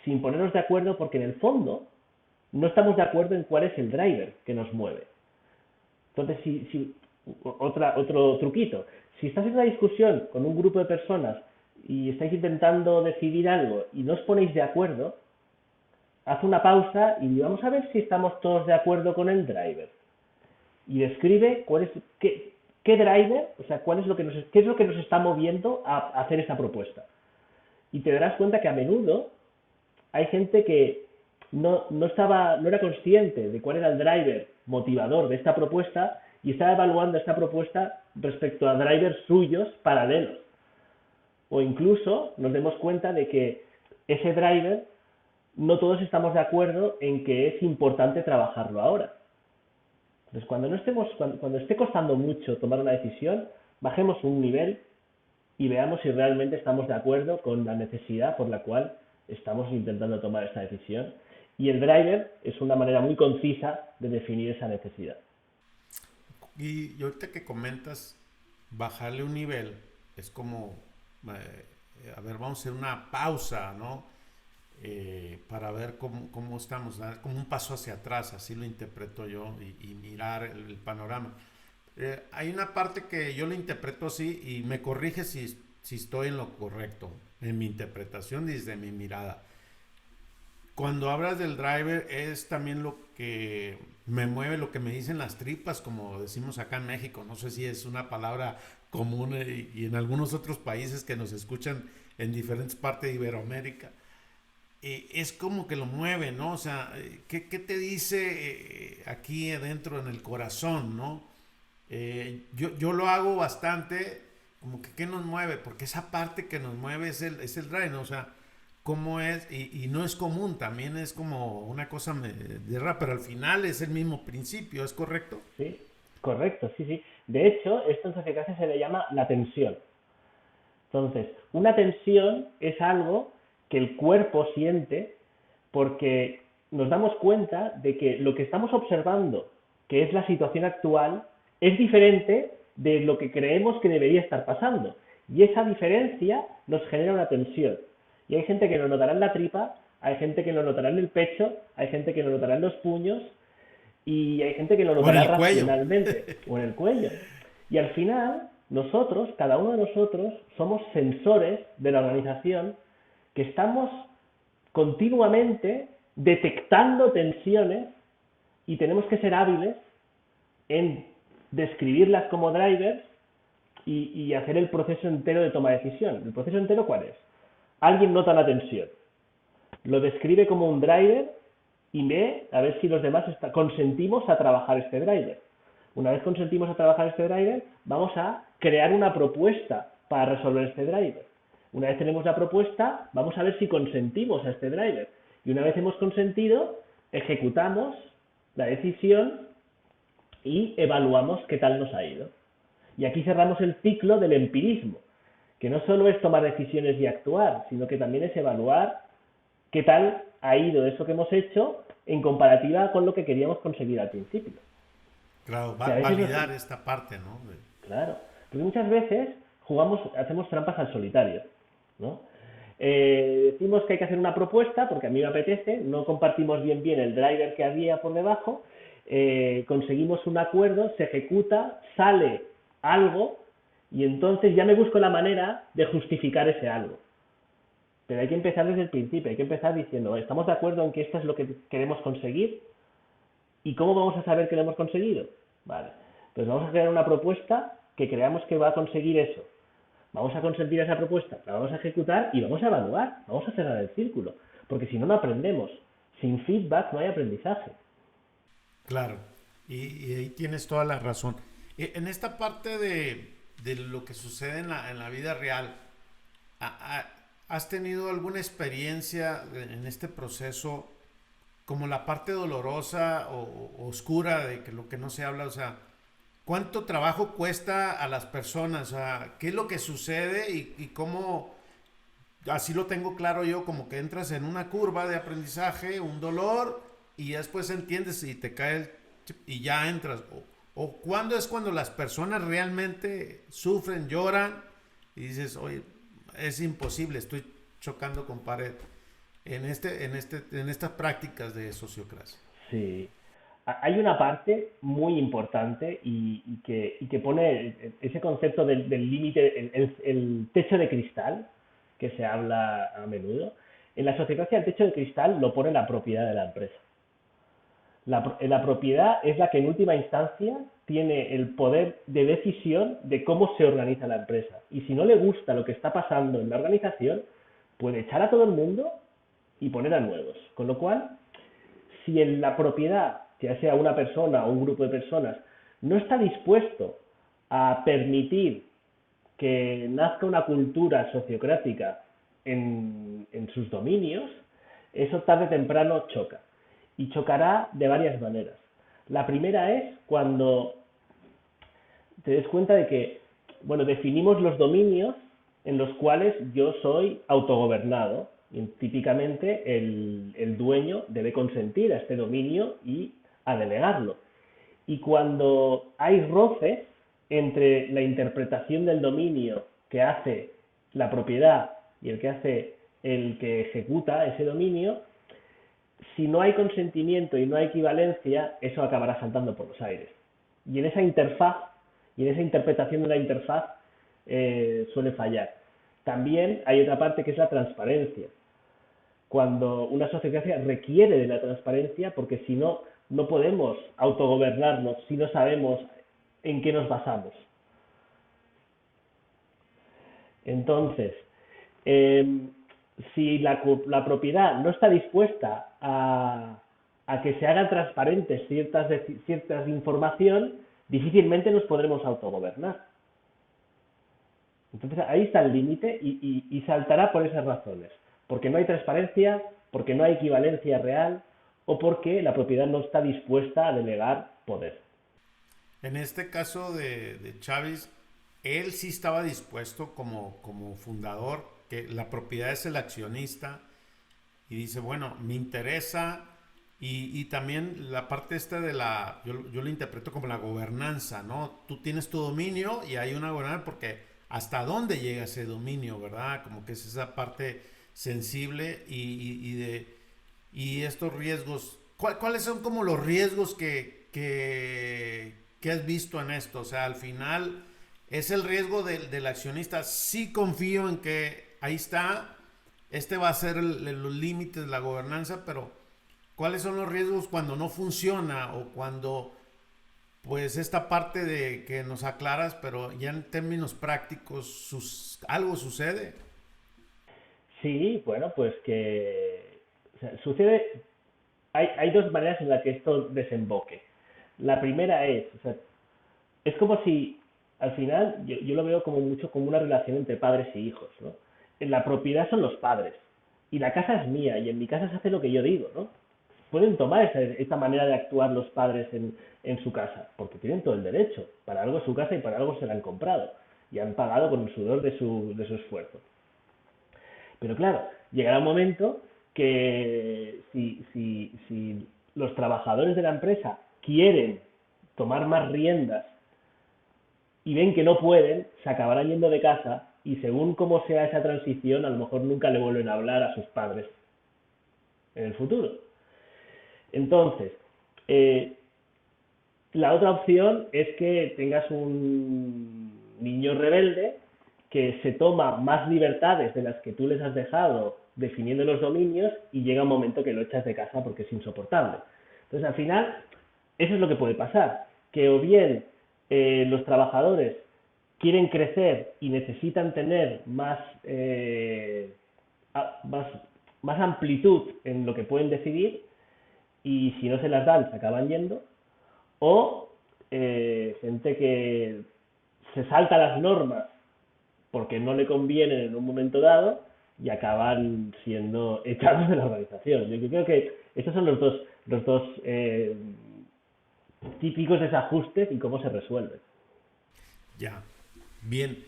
sin ponernos de acuerdo porque en el fondo no estamos de acuerdo en cuál es el driver que nos mueve. Entonces, otro truquito, si estás en una discusión con un grupo de personas y estáis intentando decidir algo y no os ponéis de acuerdo, haz una pausa y vamos a ver si estamos todos de acuerdo con el driver. Y describe qué driver, o sea, qué es lo que nos está moviendo a hacer esta propuesta. Y te darás cuenta que a menudo hay gente que no era consciente de cuál era el driver motivador de esta propuesta y estaba evaluando esta propuesta respecto a drivers suyos paralelos. O incluso nos demos cuenta de que ese driver no todos estamos de acuerdo en que es importante trabajarlo ahora. Entonces, cuando esté costando mucho tomar una decisión, bajemos un nivel y veamos si realmente estamos de acuerdo con la necesidad por la cual estamos intentando tomar esta decisión. Y el driver es una manera muy concisa de definir esa necesidad. Y ahorita que comentas bajarle un nivel, es como, a ver, vamos a hacer una pausa, ¿no? Para ver cómo estamos, dar como un paso hacia atrás, así lo interpreto yo, y mirar el panorama. Hay una parte que yo lo interpreto así y me corrige si estoy en lo correcto, en mi interpretación desde mi mirada. Cuando hablas del driver es también lo que me mueve, lo que me dicen las tripas, como decimos acá en México. No sé si es una palabra común y en algunos otros países que nos escuchan en diferentes partes de Iberoamérica. Es como que lo mueve, ¿no? O sea, ¿qué te dice aquí adentro en el corazón, ¿no? Yo lo hago bastante, como que ¿qué nos mueve? Porque esa parte que nos mueve es el drive, ¿no? O sea, cómo es, y no es común, también es como una cosa de rap, pero al final es el mismo principio, ¿es correcto? Sí, correcto, sí, sí. De hecho, esto en sociocracia se le llama la tensión. Entonces, una tensión es algo que el cuerpo siente porque nos damos cuenta de que lo que estamos observando, que es la situación actual, es diferente de lo que creemos que debería estar pasando. Y esa diferencia nos genera una tensión. Y hay gente que lo notará en la tripa, hay gente que lo notará en el pecho, hay gente que lo notará en los puños y hay gente que lo notará racionalmente o en el cuello. Y al final, nosotros, cada uno de nosotros, somos sensores de la organización que estamos continuamente detectando tensiones y tenemos que ser hábiles en describirlas como drivers y hacer el proceso entero de toma de decisión. ¿El proceso entero cuál es? Alguien nota la tensión, lo describe como un driver y ve a ver si los demás consentimos a trabajar este driver. Una vez consentimos a trabajar este driver, vamos a crear una propuesta para resolver este driver. Una vez tenemos la propuesta, vamos a ver si consentimos a este driver. Y una vez hemos consentido, ejecutamos la decisión y evaluamos qué tal nos ha ido. Y aquí cerramos el ciclo del empirismo, que no solo es tomar decisiones y actuar, sino que también es evaluar qué tal ha ido eso que hemos hecho en comparativa con lo que queríamos conseguir al principio. Claro, validar esta parte, ¿no? Claro, porque muchas veces hacemos trampas al solitario, ¿no? Decimos que hay que hacer una propuesta porque a mí me apetece, no compartimos bien el driver que había por debajo, conseguimos un acuerdo, se ejecuta, sale algo y entonces ya me busco la manera de justificar ese algo. Pero hay que empezar desde el principio, hay que empezar diciendo, ¿estamos de acuerdo en que esto es lo que queremos conseguir? ¿Y cómo vamos a saber que lo hemos conseguido? Vale, pues vamos a crear una propuesta que creamos que va a conseguir eso. Vamos a consentir esa propuesta, la vamos a ejecutar y vamos a evaluar, vamos a cerrar el círculo, porque si no, no aprendemos. Sin feedback no hay aprendizaje. Claro, y ahí tienes toda la razón. En esta parte de lo que sucede en la vida real, ¿has tenido alguna experiencia en este proceso como la parte dolorosa o oscura de que lo que no se habla? O sea, ¿cuánto trabajo cuesta a las personas? O sea, ¿qué es lo que sucede y cómo, así lo tengo claro yo, como que entras en una curva de aprendizaje, un dolor, y después entiendes y te cae el chip y ya entras? O ¿cuándo es cuando las personas realmente sufren, lloran y dices, oye, es imposible, estoy chocando con pared en estas prácticas de sociocracia? Sí. Hay una parte muy importante y que pone ese concepto del límite, el techo de cristal, que se habla a menudo. En la sociocracia el techo de cristal lo pone la propiedad de la empresa. La propiedad es la que en última instancia tiene el poder de decisión de cómo se organiza la empresa. Y si no le gusta lo que está pasando en la organización, puede echar a todo el mundo y poner a nuevos. Con lo cual, si en la propiedad, ya sea una persona o un grupo de personas, no está dispuesto a permitir que nazca una cultura sociocrática en sus dominios, eso tarde o temprano choca. Y chocará de varias maneras. La primera es cuando te des cuenta de que, bueno, definimos los dominios en los cuales yo soy autogobernado. Y típicamente el dueño debe consentir a este dominio y a delegarlo. Y cuando hay roces entre la interpretación del dominio que hace la propiedad y el que ejecuta ese dominio, si no hay consentimiento y no hay equivalencia, eso acabará saltando por los aires. Y en esa interfaz, y en esa interpretación de la interfaz, suele fallar. También hay otra parte que es la transparencia. Cuando una sociocracia requiere de la transparencia, porque si no, no podemos autogobernarnos si no sabemos en qué nos basamos. Entonces, si la propiedad no está dispuesta a que se hagan transparentes ciertas información, difícilmente nos podremos autogobernar. Entonces ahí está el límite y saltará por esas razones. Porque no hay transparencia, porque no hay equivalencia real o porque la propiedad no está dispuesta a delegar poder. En este caso de Chávez, él sí estaba dispuesto como fundador, que la propiedad es el accionista, y dice, bueno, me interesa, y también la parte esta yo lo interpreto como la gobernanza, ¿no? Tú tienes tu dominio y hay una gobernanza porque hasta dónde llega ese dominio, ¿verdad? Como que es esa parte sensible y estos riesgos. ¿Cuáles son como los riesgos que has visto en esto? O sea, al final es el riesgo del accionista. Sí confío en que ahí está, este va a ser los límites de la gobernanza, pero ¿cuáles son los riesgos cuando no funciona o cuando, pues esta parte de que nos aclaras, pero ya en términos prácticos, algo sucede? Sí, bueno, pues que o sea, sucede, hay dos maneras en las que esto desemboque. La primera es, o sea, es como si al final yo lo veo como mucho como una relación entre padres y hijos, ¿no? En la propiedad son los padres y la casa es mía y en mi casa se hace lo que yo digo, ¿no? Pueden tomar esa manera de actuar los padres en su casa, porque tienen todo el derecho. Para algo es su casa y para algo se la han comprado y han pagado con el sudor de su esfuerzo. Pero claro, llegará un momento que si los trabajadores de la empresa quieren tomar más riendas y ven que no pueden, se acabarán yendo de casa y según cómo sea esa transición, a lo mejor nunca le vuelven a hablar a sus padres en el futuro. Entonces, eh, la otra opción es que tengas un niño rebelde que se toma más libertades de las que tú les has dejado definiendo los dominios y llega un momento que lo echas de casa porque es insoportable. Entonces, al final, eso es lo que puede pasar, que o bien los trabajadores quieren crecer y necesitan tener más, más amplitud en lo que pueden decidir y si no se las dan se acaban yendo, o gente que se salta las normas porque no le convienen en un momento dado y acaban siendo echados de la organización. Yo creo que estos son los dos típicos desajustes y cómo se resuelven. Ya. Bien,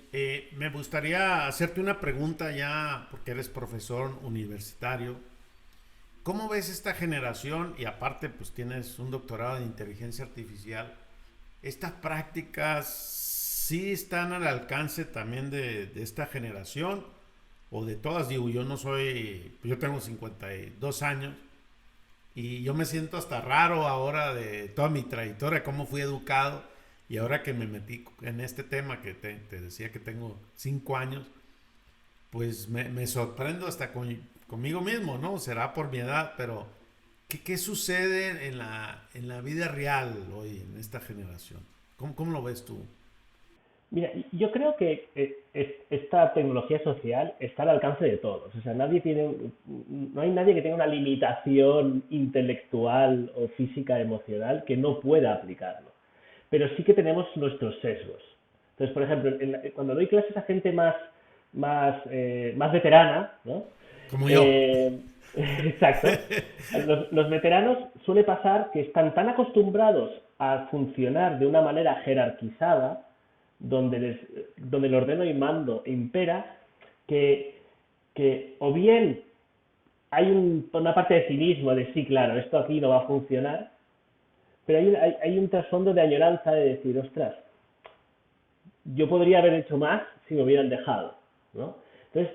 me gustaría hacerte una pregunta ya, porque eres profesor universitario. ¿Cómo ves esta generación? Y aparte, pues tienes un doctorado en inteligencia artificial. ¿Estas prácticas sí están al alcance también de esta generación? O de todas, digo, yo no soy, yo tengo 52 años y yo me siento hasta raro ahora de toda mi trayectoria, cómo fui educado y ahora que me metí en este tema que te decía que tengo 5 años, pues me sorprendo hasta conmigo mismo, ¿no? Será por mi edad, pero ¿qué sucede en la vida real hoy, en esta generación? ¿Cómo lo ves tú? Mira, yo creo que esta tecnología social está al alcance de todos. O sea, no hay nadie que tenga una limitación intelectual o física emocional que no pueda aplicarlo. Pero sí que tenemos nuestros sesgos. Entonces, por ejemplo, cuando doy clases a gente más veterana, ¿no? Como yo. Eh, exacto. Los veteranos suele pasar que están tan acostumbrados a funcionar de una manera jerarquizada donde el ordeno y mando impera, que, que o bien hay una parte de cinismo de sí, claro, esto aquí no va a funcionar, pero hay un trasfondo de añoranza de decir, ostras, yo podría haber hecho más si me hubieran dejado, ¿no? Entonces,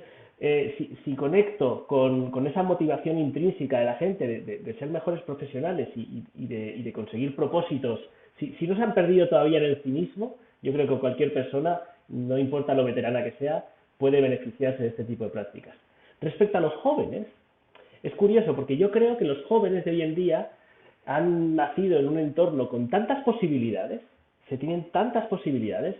si conecto con esa motivación intrínseca de la gente de ser mejores profesionales y de conseguir propósitos, si no se han perdido todavía en el cinismo, yo creo que cualquier persona, no importa lo veterana que sea, puede beneficiarse de este tipo de prácticas. Respecto a los jóvenes, es curioso porque yo creo que los jóvenes de hoy en día han nacido en un entorno con tantas posibilidades, se tienen tantas posibilidades,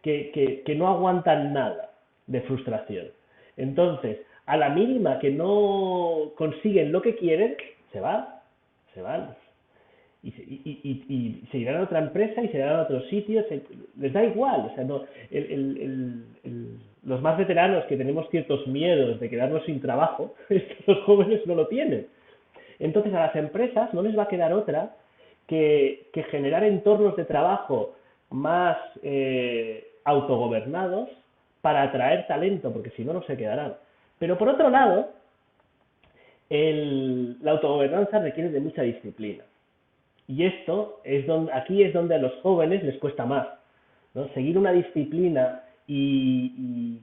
que no aguantan nada de frustración. Entonces, a la mínima que no consiguen lo que quieren, se van, se van. Y se irán a otra empresa y se irán a otro sitio, les da igual. O sea, no, los más veteranos que tenemos ciertos miedos de quedarnos sin trabajo, los jóvenes no lo tienen. Entonces a las empresas no les va a quedar otra que generar entornos de trabajo más autogobernados para atraer talento, porque si no, no se quedarán. Pero por otro lado, la autogobernanza requiere de mucha disciplina. Y aquí es donde a los jóvenes les cuesta más, ¿no? Seguir una disciplina y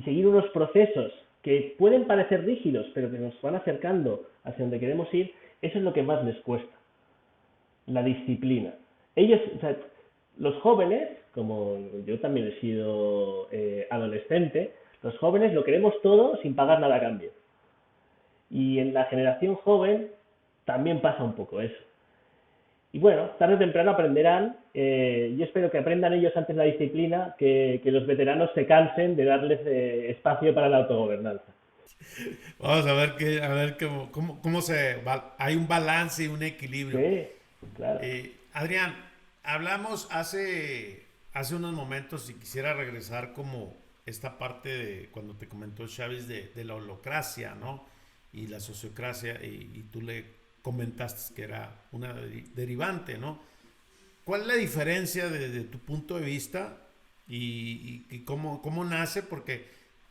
seguir unos procesos que pueden parecer rígidos, pero que nos van acercando hacia donde queremos ir, eso es lo que más les cuesta, la disciplina. Ellos, o sea, los jóvenes, como yo también he sido adolescente, los jóvenes lo queremos todo sin pagar nada a cambio. Y en la generación joven también pasa un poco eso. Y bueno, tarde o temprano aprenderán. Yo espero que aprendan ellos antes la disciplina, que los veteranos se cansen de darles espacio para la autogobernanza. Vamos a ver hay un balance y un equilibrio. Sí, claro. Adrián, hablamos hace unos momentos y quisiera regresar como esta parte de cuando te comentó Chávez de la holocracia, ¿no? Y la sociocracia, y tú le comentaste que era una derivante, ¿no? ¿Cuál es la diferencia desde tu punto de vista y cómo nace? Porque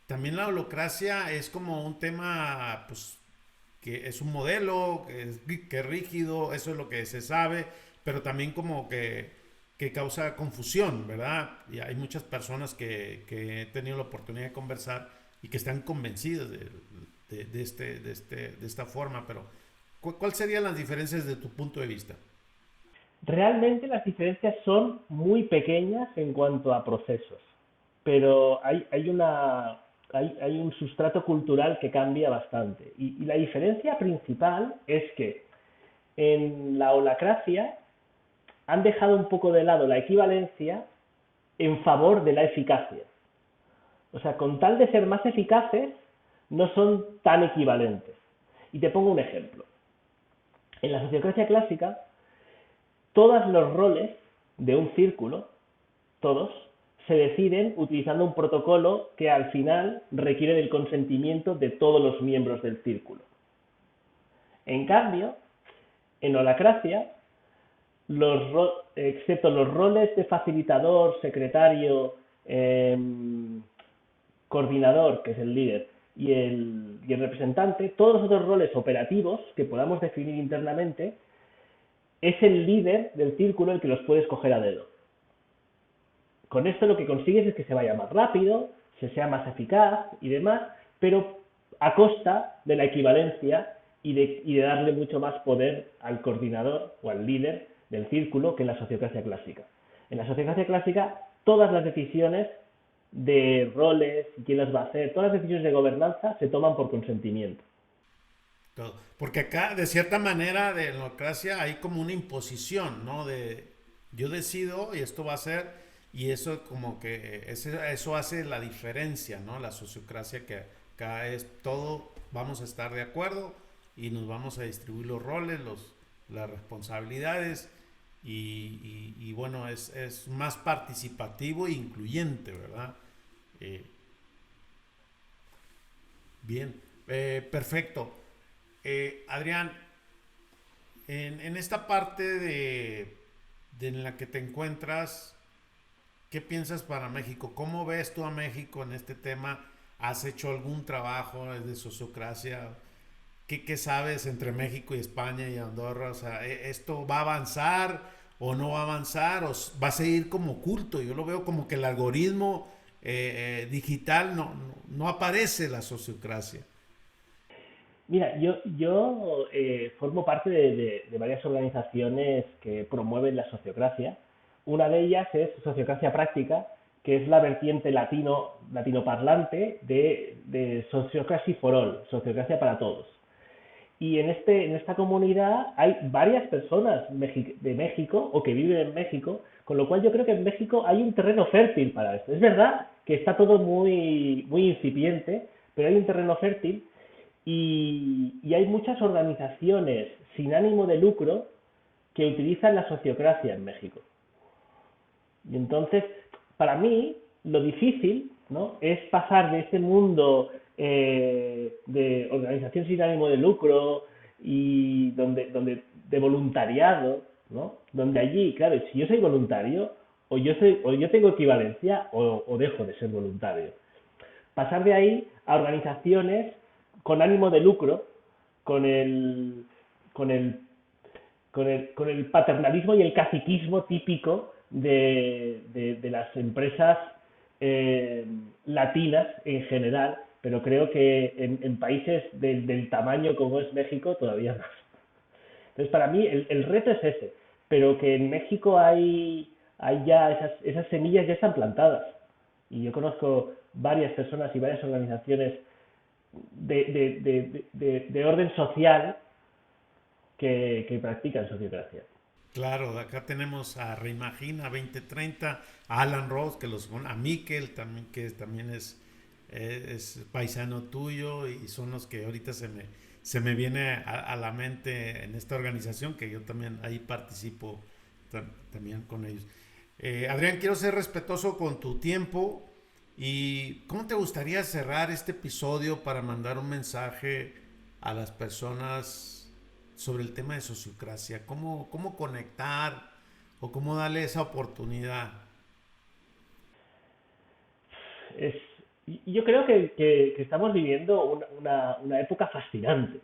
también la holocracia es como un tema, pues, que es un modelo, que es rígido, eso es lo que se sabe, pero también como que causa confusión, ¿verdad? Y hay muchas personas que he tenido la oportunidad de conversar y que están convencidas de esta forma, pero ¿cuáles serían las diferencias de tu punto de vista? Realmente las diferencias son muy pequeñas en cuanto a procesos, pero hay un sustrato cultural que cambia bastante. Y la diferencia principal es que en la holacracia han dejado un poco de lado la equivalencia en favor de la eficacia. O sea, con tal de ser más eficaces, no son tan equivalentes. Y te pongo un ejemplo. En la sociocracia clásica, todos los roles de un círculo, todos, se deciden utilizando un protocolo que al final requiere del consentimiento de todos los miembros del círculo. En cambio, en holacracia, excepto los roles de facilitador, secretario, coordinador, que es el líder, y el representante, todos los otros roles operativos que podamos definir internamente, es el líder del círculo el que los puede escoger a dedo. Con esto lo que consigues es que se vaya más rápido, se sea más eficaz y demás, pero a costa de la equivalencia y de darle mucho más poder al coordinador o al líder del círculo que en la sociocracia clásica. En la sociocracia clásica, todas las decisiones de roles, quién las va a hacer, todas las decisiones de gobernanza se toman por consentimiento. Todo. Porque acá, de cierta manera, de democracia hay como una imposición, ¿no? De yo decido y esto va a ser, y eso como que eso hace la diferencia, ¿no? La sociocracia que acá es todo, vamos a estar de acuerdo y nos vamos a distribuir los roles, las responsabilidades y bueno, es más participativo e incluyente, ¿verdad? Eh, bien, perfecto. Adrián, en esta parte de en la que te encuentras, ¿qué piensas para México? ¿Cómo ves tú a México en este tema? ¿Has hecho algún trabajo de sociocracia? ¿Qué sabes entre México y España y Andorra? O sea, ¿esto va a avanzar o no va a avanzar o va a seguir como oculto? Yo lo veo como que el algoritmo digital no aparece la sociocracia. Mira, yo formo parte de varias organizaciones que promueven la sociocracia. Una de ellas es Sociocracia Práctica, que es la vertiente latinoparlante de Sociocracy for All, Sociocracia para Todos. Y en esta comunidad hay varias personas de México o que viven en México, con lo cual yo creo que en México hay un terreno fértil para esto. Es verdad que está todo muy incipiente, pero hay un terreno fértil y hay muchas organizaciones sin ánimo de lucro que utilizan la sociocracia en México. Y entonces, para mí, lo difícil, ¿no?, es pasar de ese mundo de organización sin ánimo de lucro y donde de voluntariado, ¿no?, donde allí, claro, si yo soy voluntario, o yo tengo equivalencia o dejo de ser voluntario. Pasar de ahí a organizaciones con ánimo de lucro, con el, con el, con el paternalismo y el caciquismo típico de las empresas latinas en general, pero creo que en países del tamaño como es México todavía más. Entonces, para mí el reto es ese, pero que en México hay hay ya esas semillas ya están plantadas. Y yo conozco varias personas y varias organizaciones de orden social que practican sociocracia. Claro, acá tenemos a Reimagina 2030, a Alan Ross, a Miquel también, que también es paisano tuyo, y son los que ahorita se me viene a la mente en esta organización, que yo también ahí participo también con ellos. Adrián, quiero ser respetuoso con tu tiempo, y ¿cómo te gustaría cerrar este episodio para mandar un mensaje a las personas sobre el tema de sociocracia? ¿Cómo conectar o cómo darle esa oportunidad? Es, yo creo que estamos viviendo una época fascinante.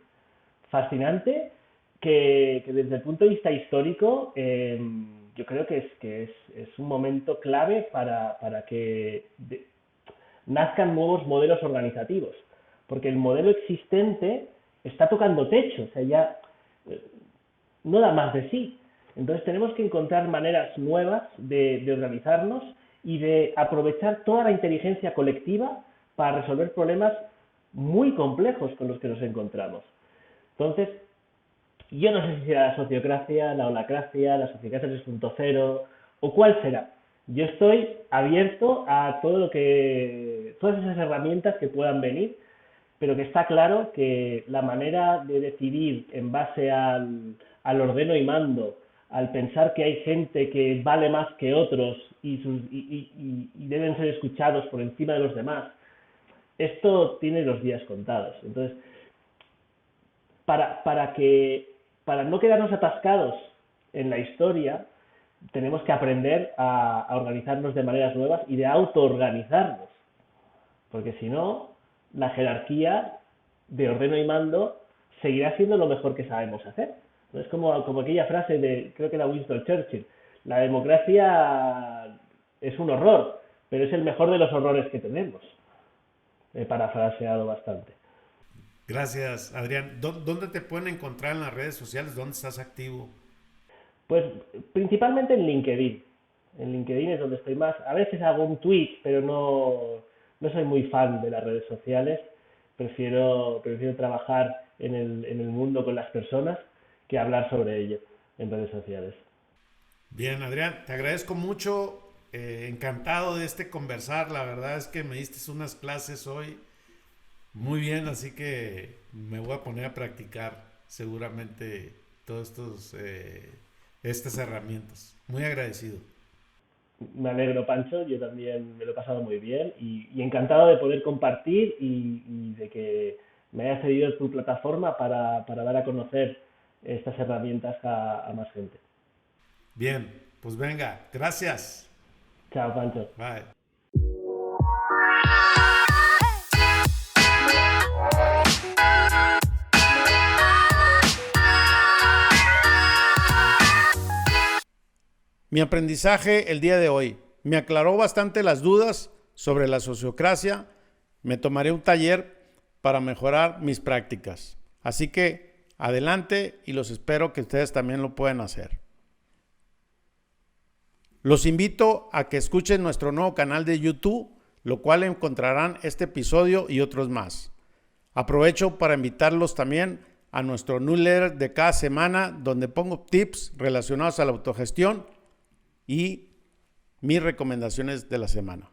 Fascinante que desde el punto de vista histórico, yo creo que es un momento clave para que nazcan nuevos modelos organizativos. Porque el modelo existente está tocando techo, o sea, ya no da más de sí. Entonces tenemos que encontrar maneras nuevas de organizarnos y de aprovechar toda la inteligencia colectiva para resolver problemas muy complejos con los que nos encontramos. Entonces, yo no sé si será la sociocracia, la holacracia, la sociocracia 3.0 o cuál será. Yo estoy abierto a todas esas herramientas que puedan venir, pero que está claro que la manera de decidir en base al ordeno y mando, al pensar que hay gente que vale más que otros y deben ser escuchados por encima de los demás, esto tiene los días contados. Entonces, para no quedarnos atascados en la historia, tenemos que aprender a organizarnos de maneras nuevas y de autoorganizarnos, porque si no, la jerarquía de ordeno y mando seguirá siendo lo mejor que sabemos hacer. No es como aquella frase creo que era Winston Churchill: la democracia es un horror, pero es el mejor de los horrores que tenemos. He parafraseado bastante. Gracias, Adrián. ¿Dónde te pueden encontrar en las redes sociales? ¿Dónde estás activo? Pues principalmente en LinkedIn. En LinkedIn es donde estoy más. A veces hago un tweet, pero no soy muy fan de las redes sociales. Prefiero trabajar en el mundo con las personas que hablar sobre ello en redes sociales. Bien, Adrián, te agradezco mucho. Encantado de conversar. La verdad es que me diste unas clases hoy muy bien, así que me voy a poner a practicar seguramente todas estas herramientas. Muy agradecido. Me alegro, Pancho, yo también me lo he pasado muy bien y encantado de poder compartir y de que me hayas cedido tu plataforma para dar a conocer estas herramientas a más gente. Bien, pues venga, gracias. Chao, Pancho. Bye. Mi aprendizaje el día de hoy me aclaró bastante las dudas sobre la sociocracia. Me tomaré un taller para mejorar mis prácticas. Así que adelante, y los espero que ustedes también lo puedan hacer. Los invito a que escuchen nuestro nuevo canal de YouTube, lo cual encontrarán este episodio y otros más. Aprovecho para invitarlos también a nuestro newsletter de cada semana, donde pongo tips relacionados a la autogestión y mis recomendaciones de la semana.